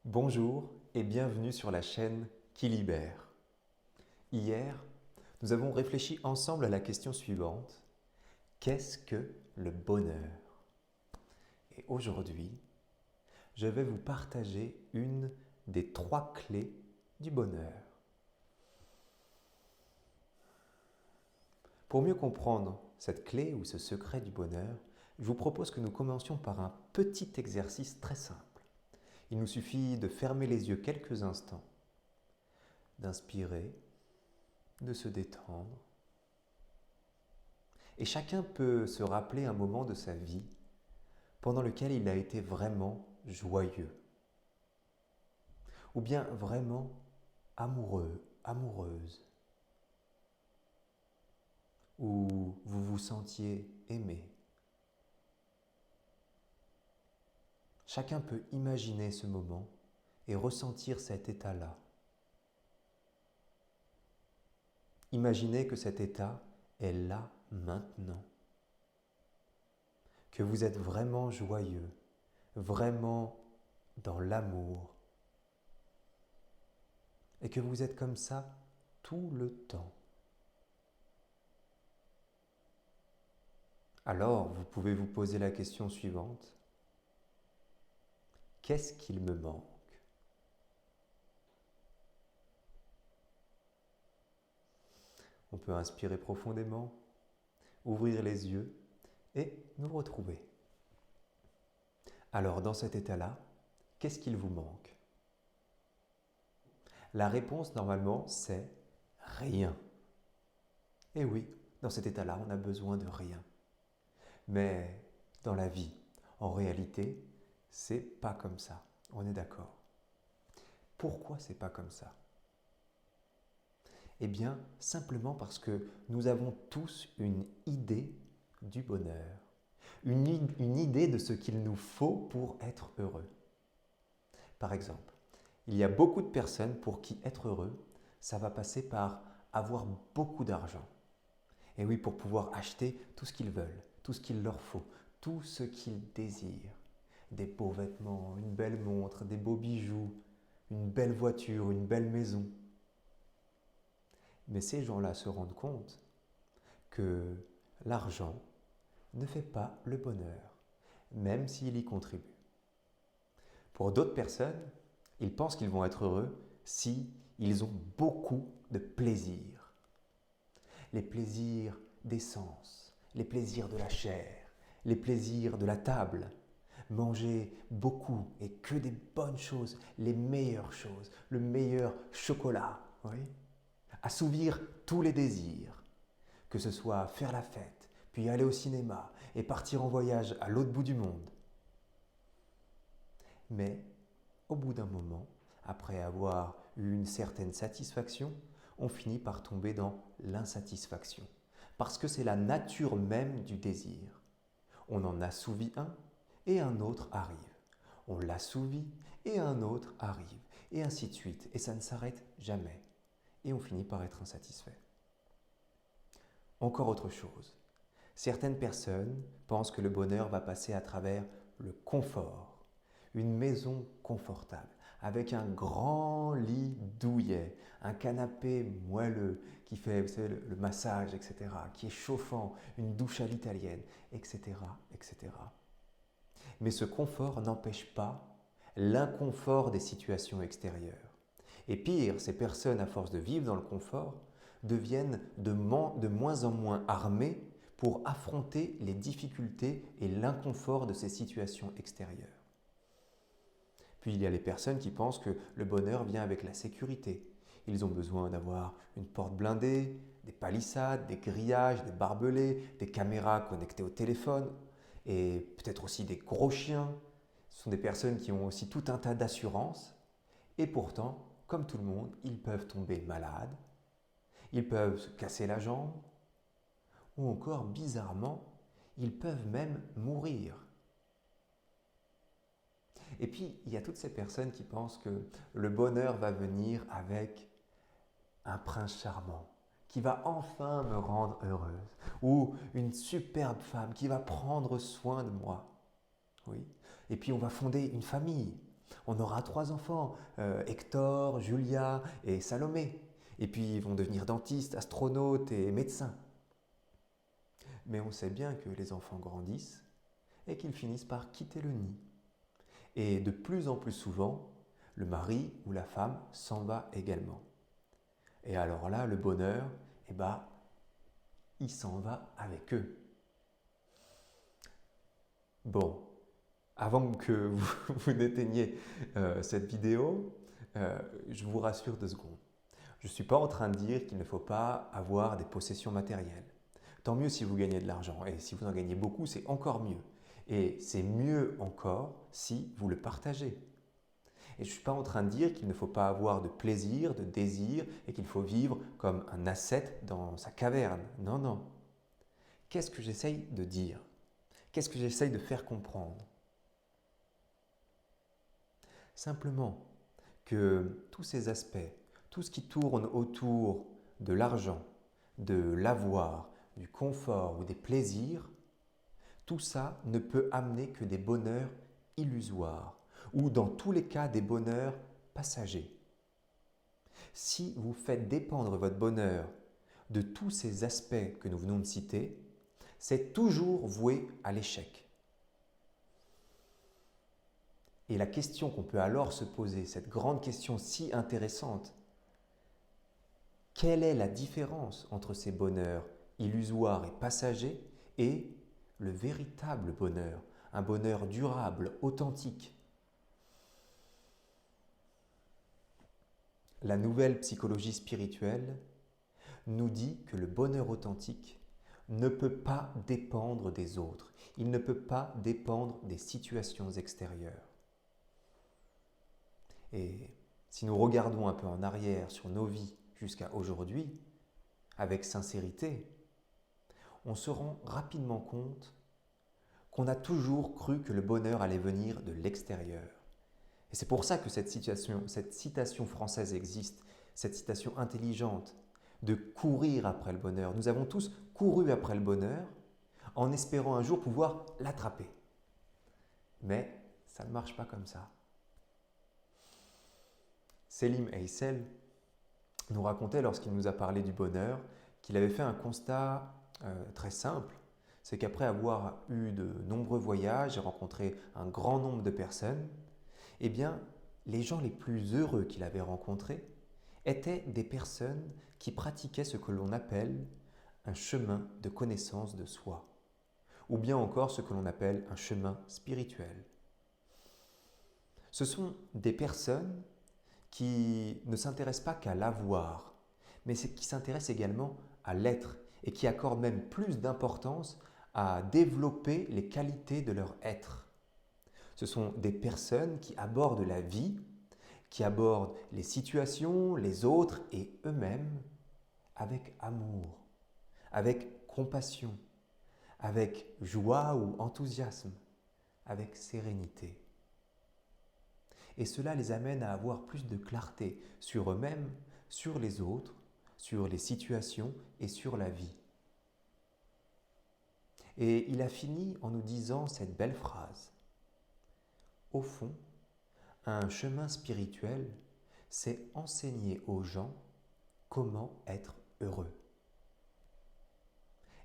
Bonjour et bienvenue sur la chaîne qui libère. Hier, nous avons réfléchi ensemble à la question suivante. Qu'est-ce que le bonheur? Et aujourd'hui, je vais vous partager une des 3 clés du bonheur. Pour mieux comprendre cette clé ou ce secret du bonheur, je vous propose que nous commencions par un petit exercice très simple. Il nous suffit de fermer les yeux quelques instants, d'inspirer, de se détendre. Et chacun peut se rappeler un moment de sa vie pendant lequel il a été vraiment joyeux, ou bien vraiment amoureux, amoureuse, où vous vous sentiez aimé. Chacun peut imaginer ce moment et ressentir cet état-là. Imaginez que cet état est là maintenant, que vous êtes vraiment joyeux, vraiment dans l'amour, et que vous êtes comme ça tout le temps. Alors, vous pouvez vous poser la question suivante. Qu'est-ce qu'il me manque? On peut inspirer profondément, ouvrir les yeux et nous retrouver. Alors, dans cet état-là, qu'est-ce qu'il vous manque? La réponse, normalement, c'est rien. Et oui, dans cet état-là, on n'a besoin de rien. Mais dans la vie, en réalité, c'est pas comme ça. On est d'accord. Pourquoi c'est pas comme ça? Eh bien, simplement parce que nous avons tous une idée du bonheur, une idée de ce qu'il nous faut pour être heureux. Par exemple, il y a beaucoup de personnes pour qui être heureux, ça va passer par avoir beaucoup d'argent. Et oui, pour pouvoir acheter tout ce qu'ils veulent, tout ce qu'il leur faut, tout ce qu'ils désirent. Des beaux vêtements, une belle montre, des beaux bijoux, une belle voiture, une belle maison. Mais ces gens-là se rendent compte que l'argent ne fait pas le bonheur, même s'il y contribue. Pour d'autres personnes, ils pensent qu'ils vont être heureux si ils ont beaucoup de plaisirs. Les plaisirs des sens, les plaisirs de la chair, les plaisirs de la table. Manger beaucoup et que des bonnes choses, les meilleures choses, le meilleur chocolat, oui. Assouvir tous les désirs, que ce soit faire la fête, puis aller au cinéma et partir en voyage à l'autre bout du monde. Mais au bout d'un moment, après avoir eu une certaine satisfaction, on finit par tomber dans l'insatisfaction. Parce que c'est la nature même du désir. On en assouvit un et un autre arrive. On l'assouvit et un autre arrive. Et ainsi de suite. Et ça ne s'arrête jamais. Et on finit par être insatisfait. Encore autre chose. Certaines personnes pensent que le bonheur va passer à travers le confort. Une maison confortable, avec un grand lit douillet, un canapé moelleux qui fait vous savez, le massage, etc., qui est chauffant, une douche à l'italienne, etc., etc. Mais ce confort n'empêche pas l'inconfort des situations extérieures. Et pire, ces personnes, à force de vivre dans le confort, deviennent de moins en moins armées pour affronter les difficultés et l'inconfort de ces situations extérieures. Puis il y a les personnes qui pensent que le bonheur vient avec la sécurité. Ils ont besoin d'avoir une porte blindée, des palissades, des grillages, des barbelés, des caméras connectées au téléphone et peut-être aussi des gros chiens. Ce sont des personnes qui ont aussi tout un tas d'assurances et pourtant, comme tout le monde, ils peuvent tomber malades, ils peuvent se casser la jambe ou encore, bizarrement, ils peuvent même mourir. Et puis, il y a toutes ces personnes qui pensent que le bonheur va venir avec un prince charmant qui va enfin me rendre heureuse ou une superbe femme qui va prendre soin de moi. Oui. Et puis, on va fonder une famille On aura 3 enfants, Hector, Julia et Salomé. Et puis ils vont devenir dentistes, astronautes et médecins. Mais on sait bien que les enfants grandissent et qu'ils finissent par quitter le nid. Et de plus en plus souvent, le mari ou la femme s'en va également. Et alors là, le bonheur, il s'en va avec eux. Bon, avant que vous n'éteigniez cette vidéo, je vous rassure 2 secondes. Je ne suis pas en train de dire qu'il ne faut pas avoir des possessions matérielles. Tant mieux si vous gagnez de l'argent. Et si vous en gagnez beaucoup, c'est encore mieux. Et c'est mieux encore si vous le partagez. Et je ne suis pas en train de dire qu'il ne faut pas avoir de plaisir, de désir et qu'il faut vivre comme un ascète dans sa caverne. Non, non. Qu'est-ce que j'essaye de dire? Qu'est-ce que j'essaye de faire comprendre? Simplement que tous ces aspects, tout ce qui tourne autour de l'argent, de l'avoir, du confort ou des plaisirs, tout ça ne peut amener que des bonheurs illusoires ou dans tous les cas des bonheurs passagers. Si vous faites dépendre votre bonheur de tous ces aspects que nous venons de citer, c'est toujours voué à l'échec. Et la question qu'on peut alors se poser, cette grande question si intéressante, quelle est la différence entre ces bonheurs illusoires et passagers et le véritable bonheur, un bonheur durable, authentique? La nouvelle psychologie spirituelle nous dit que le bonheur authentique ne peut pas dépendre des autres, il ne peut pas dépendre des situations extérieures. Et si nous regardons un peu en arrière sur nos vies jusqu'à aujourd'hui, avec sincérité, on se rend rapidement compte qu'on a toujours cru que le bonheur allait venir de l'extérieur. Et c'est pour ça que cette citation française existe, cette citation intelligente de courir après le bonheur. Nous avons tous couru après le bonheur en espérant un jour pouvoir l'attraper. Mais ça ne marche pas comme ça. Selim Heysel nous racontait lorsqu'il nous a parlé du bonheur qu'il avait fait un constat très simple. C'est qu'après avoir eu de nombreux voyages et rencontré un grand nombre de personnes, eh bien, les gens les plus heureux qu'il avait rencontrés étaient des personnes qui pratiquaient ce que l'on appelle un chemin de connaissance de soi, ou bien encore ce que l'on appelle un chemin spirituel. Ce sont des personnes qui ne s'intéressent pas qu'à l'avoir, mais qui s'intéressent également à l'être et qui accordent même plus d'importance à développer les qualités de leur être. Ce sont des personnes qui abordent la vie, qui abordent les situations, les autres et eux-mêmes avec amour, avec compassion, avec joie ou enthousiasme, avec sérénité. Et cela les amène à avoir plus de clarté sur eux-mêmes, sur les autres, sur les situations et sur la vie. Et il a fini en nous disant cette belle phrase. Au fond, un chemin spirituel, c'est enseigner aux gens comment être heureux.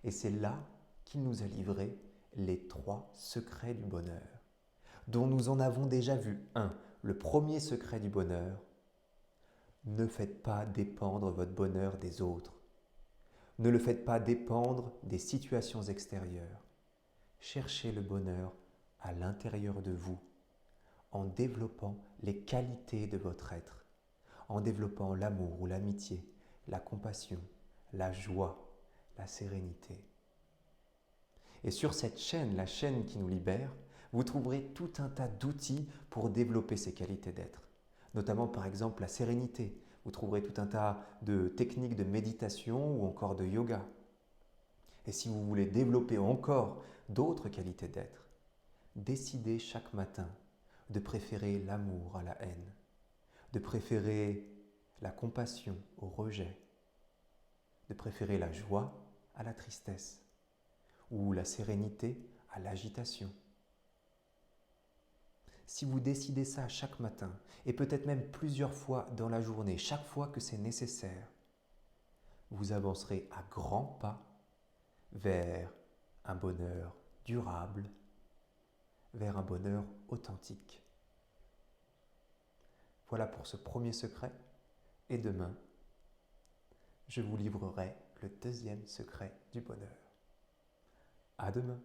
Et c'est là qu'il nous a livré les 3 secrets du bonheur, dont nous en avons déjà vu un. Le premier secret du bonheur, ne faites pas dépendre votre bonheur des autres. Ne le faites pas dépendre des situations extérieures. Cherchez le bonheur à l'intérieur de vous, en développant les qualités de votre être, en développant l'amour ou l'amitié, la compassion, la joie, la sérénité. Et sur cette chaîne, la chaîne qui nous libère, vous trouverez tout un tas d'outils pour développer ces qualités d'être. Notamment par exemple la sérénité. Vous trouverez tout un tas de techniques de méditation ou encore de yoga. Et si vous voulez développer encore d'autres qualités d'être, décidez chaque matin de préférer l'amour à la haine, de préférer la compassion au rejet, de préférer la joie à la tristesse ou la sérénité à l'agitation. Si vous décidez ça chaque matin, et peut-être même plusieurs fois dans la journée, chaque fois que c'est nécessaire, vous avancerez à grands pas vers un bonheur durable, vers un bonheur authentique. Voilà pour ce premier secret, et demain, je vous livrerai le deuxième secret du bonheur. À demain!